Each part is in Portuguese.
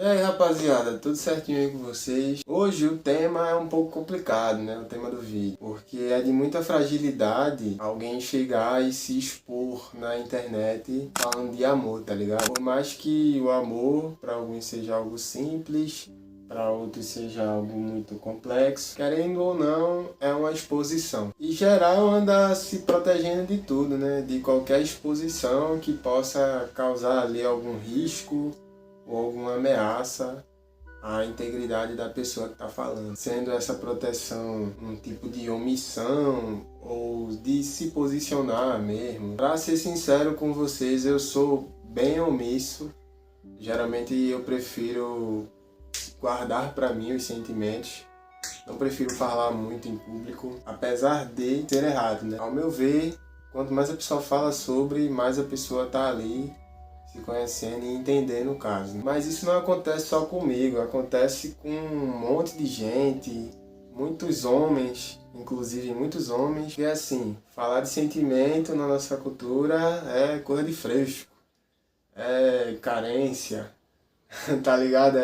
aí, rapaziada, tudo certinho aí com vocês? Hoje o tema é um pouco complicado, né? O tema do vídeo. Porque é de muita fragilidade alguém chegar e se expor na internet falando de amor, tá ligado? Por mais que o amor para alguns seja algo simples, para outros seja algo muito complexo, querendo ou não, é uma exposição. E geral anda se protegendo de tudo, né? De qualquer exposição que possa causar ali algum risco ou alguma ameaça à integridade da pessoa que está falando. Sendo essa proteção um tipo de omissão ou de se posicionar mesmo. Para ser sincero com vocês, eu sou bem omisso. Geralmente eu prefiro guardar para mim os sentimentos. Não prefiro falar muito em público, apesar de ser errado, né? Ao meu ver, quanto mais a pessoa fala sobre, mais a pessoa tá ali se conhecendo e entendendo o caso. Mas isso não acontece só comigo, acontece com um monte de gente, muitos homens, inclusive muitos homens, que assim, falar de sentimento na nossa cultura é coisa de fresco, é carência, tá ligado?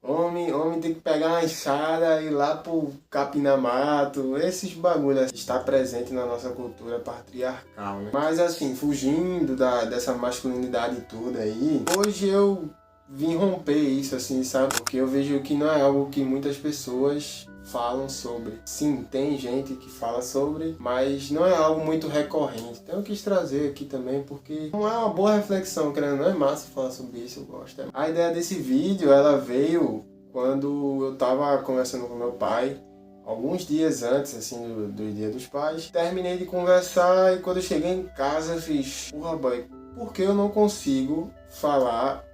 Homem tem que pegar uma enxada e ir lá pro capinamato, esses bagulhos está presente na nossa cultura patriarcal, né? Mas assim, fugindo dessa masculinidade toda aí, hoje eu vim romper isso, assim, sabe? Porque eu vejo que não é algo que muitas pessoas falam sobre. Sim, tem gente que fala sobre, mas não é algo muito recorrente. Então eu quis trazer aqui também, porque não é uma boa reflexão, querendo, não é massa falar sobre isso, eu gosto. A ideia desse vídeo, ela veio quando eu tava conversando com meu pai, alguns dias antes, assim, do Dia dos Pais. Terminei de conversar e quando eu cheguei em casa, eu fiz, porra, boy, por que eu não consigo falar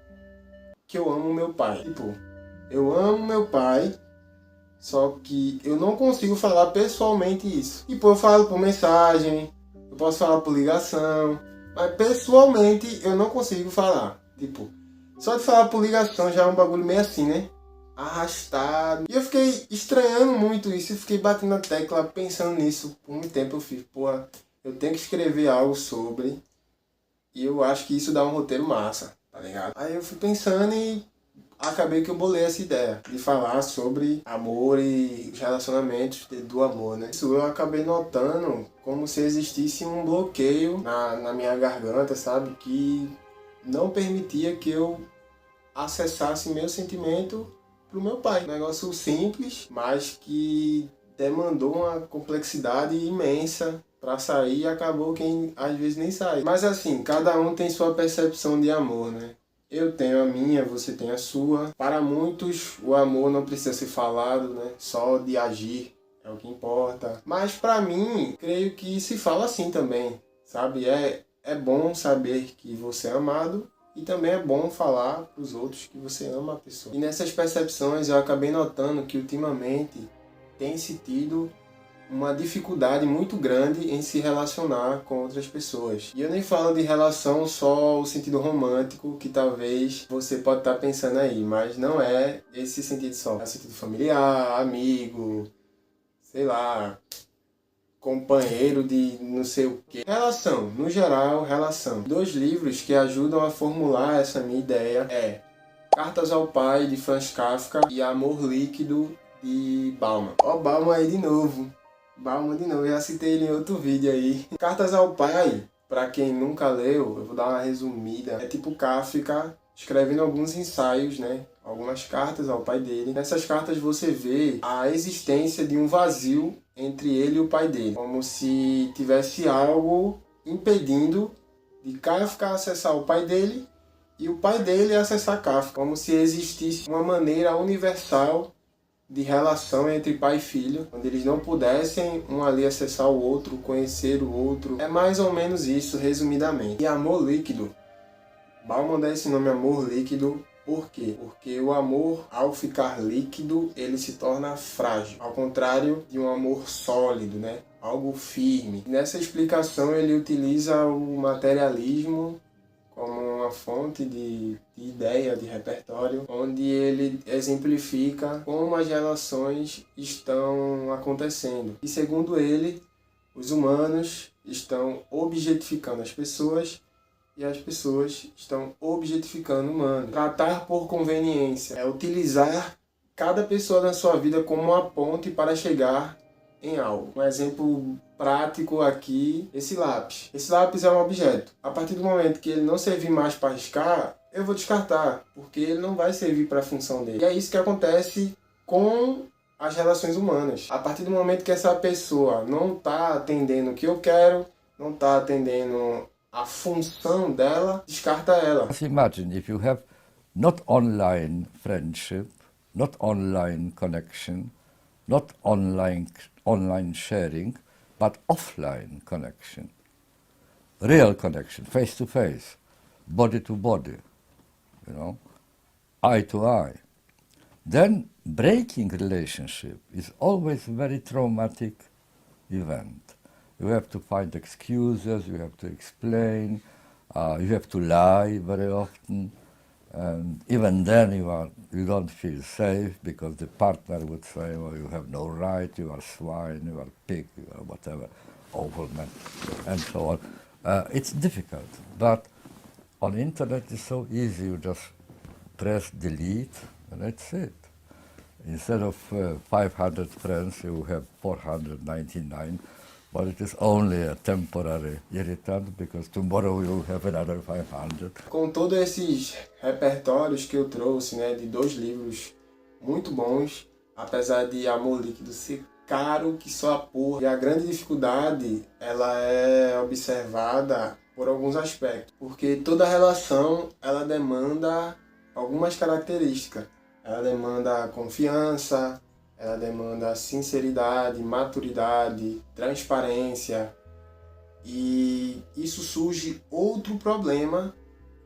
que eu amo meu pai? Tipo, eu amo meu pai, só que eu não consigo falar pessoalmente isso. Tipo, eu falo por mensagem, eu posso falar por ligação, mas pessoalmente eu não consigo falar. Tipo, só de falar por ligação já é um bagulho meio assim, né? Arrastado. E eu fiquei estranhando muito isso, eu fiquei batendo na tecla, pensando nisso por muito tempo. Eu fiz, porra, eu tenho que escrever algo sobre, e eu acho que isso dá um roteiro massa, tá ligado? Aí eu fui pensando e acabei que eu bolei essa ideia de falar sobre amor e os relacionamentos do amor, né? Isso eu acabei notando como se existisse um bloqueio na minha garganta, sabe? Que não permitia que eu acessasse meu sentimento pro meu pai. Um negócio simples, mas que demandou uma complexidade imensa para sair e acabou que às vezes nem sai. Mas assim, cada um tem sua percepção de amor, né? Eu tenho a minha, você tem a sua. Para muitos, o amor não precisa ser falado, né? Só de agir é o que importa. Mas para mim, creio que se fala assim também, sabe? É bom saber que você é amado e também é bom falar para os outros que você ama a pessoa. E nessas percepções eu acabei notando que ultimamente tem se tido uma dificuldade muito grande em se relacionar com outras pessoas. E eu nem falo de relação só o sentido romântico, que talvez você pode estar pensando aí, mas não é esse sentido só. É o sentido familiar, amigo, sei lá, companheiro de não sei o que. Relação, no geral, relação. 2 livros que ajudam a formular essa minha ideia é Cartas ao Pai, de Franz Kafka, e Amor Líquido, de Bauman. Ó, Bauman aí de novo. Bauman de novo, já citei ele em outro vídeo aí. Cartas ao Pai, pra quem nunca leu, eu vou dar uma resumida. É tipo Kafka escrevendo alguns ensaios, né? Algumas cartas ao pai dele. Nessas cartas você vê a existência de um vazio entre ele e o pai dele. Como se tivesse algo impedindo de Kafka acessar o pai dele e o pai dele acessar Kafka. Como se existisse uma maneira universal de relação entre pai e filho, onde eles não pudessem um ali acessar o outro, conhecer o outro. É mais ou menos isso, resumidamente. E amor líquido. Bauman dá esse nome amor líquido, por quê? Porque o amor, ao ficar líquido, ele se torna frágil. Ao contrário de um amor sólido, né? Algo firme. Nessa explicação ele utiliza o materialismo como uma fonte de ideia, de repertório, onde ele exemplifica como as relações estão acontecendo. E segundo ele, os humanos estão objetificando as pessoas e as pessoas estão objetificando o humano. Tratar por conveniência é utilizar cada pessoa na sua vida como uma ponte para chegar em algo. Um exemplo prático aqui, esse lápis. Esse lápis é um objeto. A partir do momento que ele não servir mais para riscar, eu vou descartar, porque ele não vai servir para a função dele. E é isso que acontece com as relações humanas. A partir do momento que essa pessoa não está atendendo o que eu quero, não está atendendo a função dela, descarta ela. Just imagine if you have not online friendship, not online connection, not online sharing, but offline connection, real connection, face to face, body to body, you know, eye to eye. Then breaking relationship is always a very traumatic event. You have to find excuses, you have to explain, you have to lie very often, and even then you don't feel safe because the partner would say, well, you have no right, you are swine, you are pig, you are whatever, overman, and so on. It's difficult, but on the internet it's so easy, you just press delete and that's it. Instead of 500 friends, you have 499, but it is only a temporary irritant because tomorrow you have another 500. Com todos esses repertórios que eu trouxe, né, de 2 livros muito bons, apesar de Amor Líquido ser caro que só a porra, e a grande dificuldade ela é observada por alguns aspectos, porque toda relação ela demanda algumas características. Ela demanda confiança, ela demanda sinceridade, maturidade, transparência. E isso surge outro problema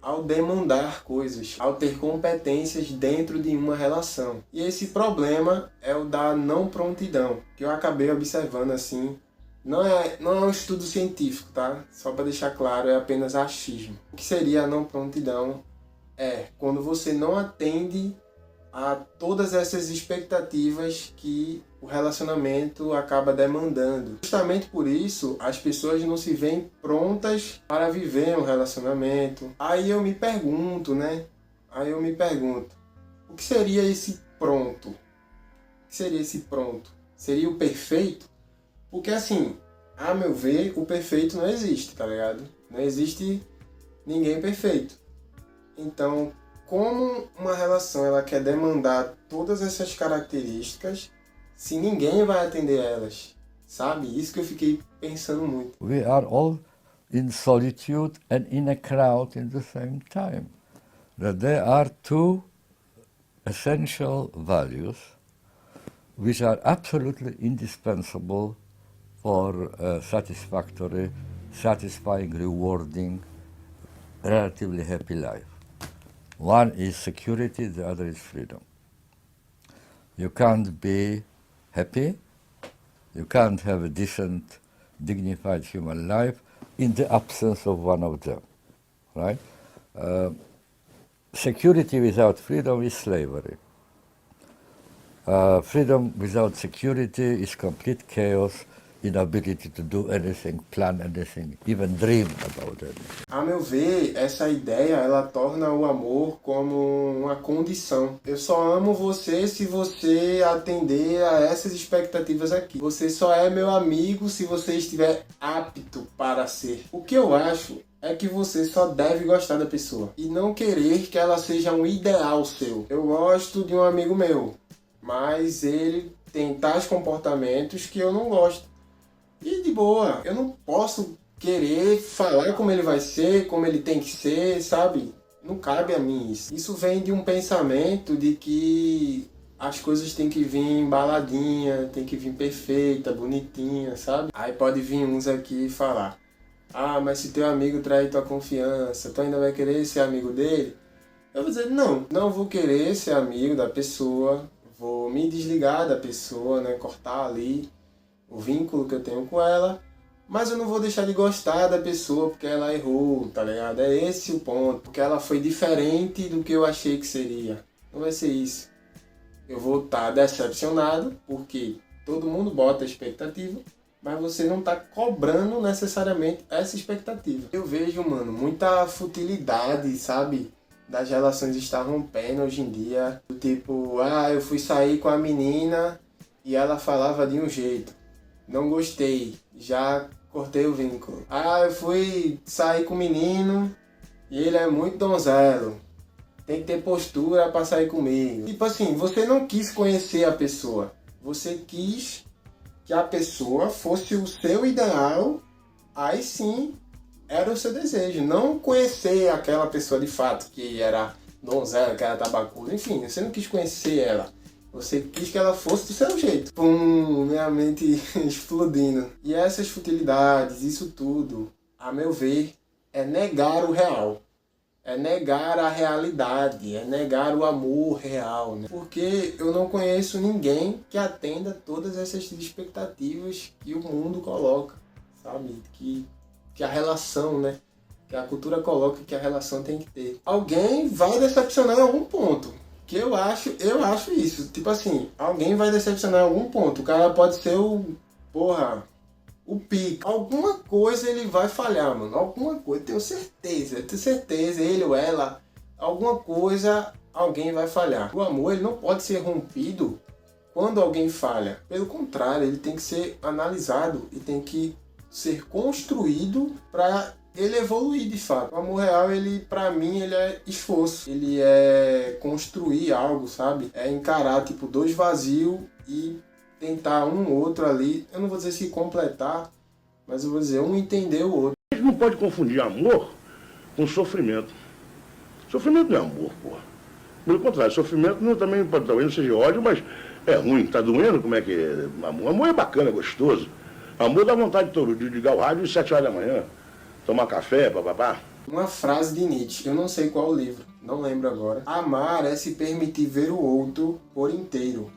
ao demandar coisas, ao ter competências dentro de uma relação. E esse problema é o da não prontidão, que eu acabei observando assim. Não é um estudo científico, tá? Só para deixar claro, é apenas achismo. O que seria a não prontidão? É quando você não atende a todas essas expectativas que o relacionamento acaba demandando. Justamente por isso, as pessoas não se veem prontas para viver um relacionamento. Aí eu me pergunto, o que seria esse pronto? O que seria esse pronto? Seria o perfeito? Porque assim, a meu ver, o perfeito não existe, tá ligado? Não existe ninguém perfeito. Então, como uma relação ela quer demandar todas essas características se ninguém vai atender elas? Sabe? Isso que eu fiquei pensando muito. We are all in solitude and in a crowd at the same time. That there are 2 essential values which are absolutely indispensable for a satisfactory, satisfying, rewarding, relatively happy life. One is security, the other is freedom. You can't be happy, you can't have a decent, dignified human life in the absence of one of them, right? Security without freedom is slavery. Freedom without security is complete chaos, inability to do anything, plan anything, even dream about it. A meu ver, essa ideia ela torna o amor como uma condição. Eu só amo você se você atender a essas expectativas aqui. Você só é meu amigo se você estiver apto para ser. O que eu acho é que você só deve gostar da pessoa e não querer que ela seja um ideal seu. Eu gosto de um amigo meu, mas ele tem tais comportamentos que eu não gosto. E de boa, eu não posso querer falar como ele vai ser, como ele tem que ser, sabe? Não cabe a mim isso. Isso vem de um pensamento de que as coisas têm que vir embaladinha, tem que vir perfeita, bonitinha, sabe? Aí pode vir uns aqui e falar: ah, mas se teu amigo trai tua confiança, tu ainda vai querer ser amigo dele? Eu vou dizer, não vou querer ser amigo da pessoa, vou me desligar da pessoa, né? Cortar ali o vínculo que eu tenho com ela, mas eu não vou deixar de gostar da pessoa porque ela errou, tá ligado? É esse o ponto, porque ela foi diferente do que eu achei que seria. Não vai ser isso. Eu vou estar decepcionado, porque todo mundo bota expectativa, mas você não tá cobrando necessariamente essa expectativa. Eu vejo, mano, muita futilidade, sabe? Das relações estar rompendo hoje em dia. Do tipo, eu fui sair com a menina e ela falava de um jeito. Não gostei, já cortei o vínculo. Eu fui sair com o menino e ele é muito donzelo. Tem que ter postura pra sair comigo. Tipo assim, você não quis conhecer a pessoa. Você quis que a pessoa fosse o seu ideal, aí sim era o seu desejo. Não conhecer aquela pessoa de fato, que era donzela, que era tabacuda, enfim, você não quis conhecer ela. Você quis que ela fosse do seu jeito. Minha mente explodindo. E essas futilidades, isso tudo, a meu ver, é negar o real. É negar a realidade, é negar o amor real, né? Porque eu não conheço ninguém que atenda todas essas expectativas que o mundo coloca, sabe? Que a relação, né? Que a cultura coloca que a relação tem que ter. Alguém vai decepcionar em algum ponto. Que eu acho isso. Tipo assim, alguém vai decepcionar em algum ponto. O cara pode ser o pica. Alguma coisa ele vai falhar, mano. Alguma coisa, tenho certeza, ele ou ela, alguma coisa alguém vai falhar. O amor, ele não pode ser rompido quando alguém falha. Pelo contrário, ele tem que ser analisado e tem que ser construído para ele evoluir de fato. O amor real, ele, pra mim, ele é esforço. Ele é construir algo, sabe? É encarar, tipo, dois vazios e tentar um outro ali, eu não vou dizer se completar, mas eu vou dizer um entender o outro. A gente não pode confundir amor com sofrimento. Sofrimento não é amor, porra. Pelo contrário, sofrimento também pode talvez não seja ódio, mas é ruim. Tá doendo? Como é que é? Amor é bacana, é gostoso. Amor dá vontade de ligar o rádio às 7 horas da manhã, tomar café, papapá. Uma frase de Nietzsche, eu não sei qual o livro, não lembro agora. Amar é se permitir ver o outro por inteiro.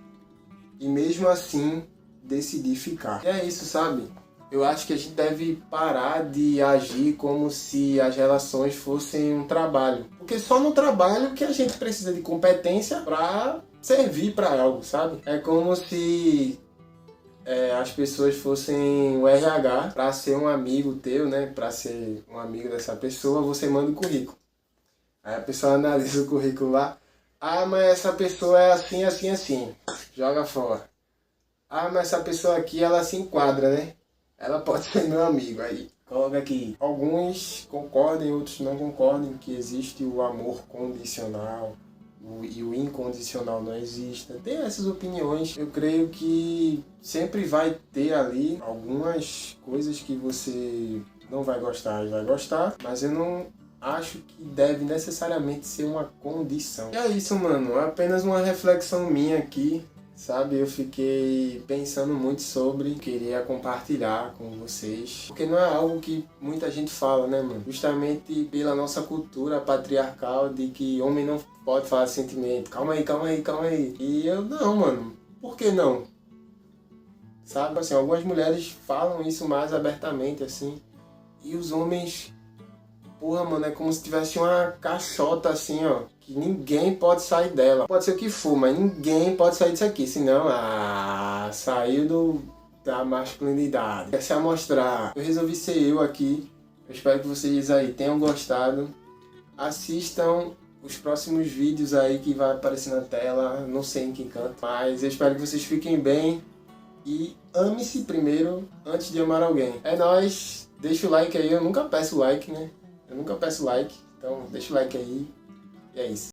E mesmo assim, decidir ficar. E é isso, sabe? Eu acho que a gente deve parar de agir como se as relações fossem um trabalho. Porque só no trabalho que a gente precisa de competência para servir para algo, sabe? É como se as pessoas fossem o RH. Para ser um amigo teu, né? Para ser um amigo dessa pessoa, você manda o currículo. Aí a pessoa analisa o currículo lá. Mas essa pessoa é assim, assim, assim. Joga fora. Mas essa pessoa aqui, ela se enquadra, né? Ela pode ser meu amigo. Aí, coloca aqui. Alguns concordem, outros não concordem que existe o amor condicional e o incondicional não existe. Tem essas opiniões. Eu creio que sempre vai ter ali algumas coisas que você não vai gostar e vai gostar, mas eu não acho que deve necessariamente ser uma condição. E é isso, mano. É apenas uma reflexão minha aqui, sabe? Eu fiquei pensando muito sobre, queria compartilhar com vocês. Porque não é algo que muita gente fala, né, mano? Justamente pela nossa cultura patriarcal de que homem não pode falar sentimento. Calma aí. E eu, não, mano. Por que não? Sabe, assim, algumas mulheres falam isso mais abertamente, assim. E os homens... mano, é como se tivesse uma caixota assim, ó, que ninguém pode sair dela. Pode ser o que for, mas ninguém pode sair disso aqui, senão, saiu da masculinidade. Quer se amostrar. Eu resolvi ser eu aqui. Eu espero que vocês aí tenham gostado. Assistam os próximos vídeos aí que vai aparecer na tela, não sei em que canto, mas eu espero que vocês fiquem bem e ame-se primeiro antes de amar alguém. É nóis, deixa o like aí, eu nunca peço like, né? Eu nunca peço like, então deixa o like aí. E é isso.